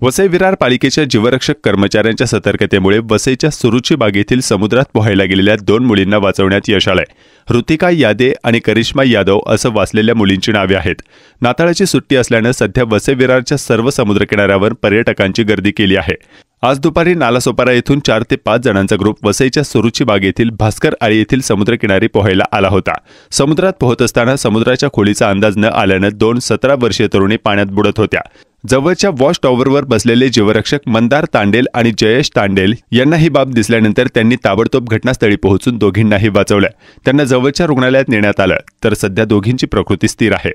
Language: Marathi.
वसई विरार पालिकेच्या जीवरक्षक कर्मचाऱ्यांच्या सतर्कतेमुळे वसईच्या सुरुची बागेतील समुद्रात पोहायला गेलेल्या 2 मुलींना वाचवण्यात यश आलंय। ऋतिका यादे आणि करिश्मा यादव असं वाचलेल्या मुलींची नावे आहेत। नाताळाची सुट्टी असल्यानं सध्या वसई विरारच्या सर्व समुद्रकिनाऱ्यावर पर्यटकांची गर्दी केली आहे। आज दुपारी नालासोपारा येथून 4 ते 5 जणांचा ग्रुप वसईच्या सुरुची बाग येथील भास्कर आळी येथील समुद्रकिनारी पोहायला आला होता। समुद्रात पोहत असताना समुद्राच्या खोलीचा अंदाज न आल्यानं 2 17 वर्षीय तरुणी पाण्यात बुडत होत्या। जवळच्या वॉच टॉवरवर बसलेले जीवरक्षक मंदार तांडेल आणि जयेश तांडेल यांना ही बाब दिसल्यानंतर त्यांनी ताबडतोब घटनास्थळी पोहोचून दोघींनाही वाचवलं। त्यांना जवळच्या रुग्णालयात नेण्यात आलं, तर सध्या दोघींची प्रकृती स्थिर आहे।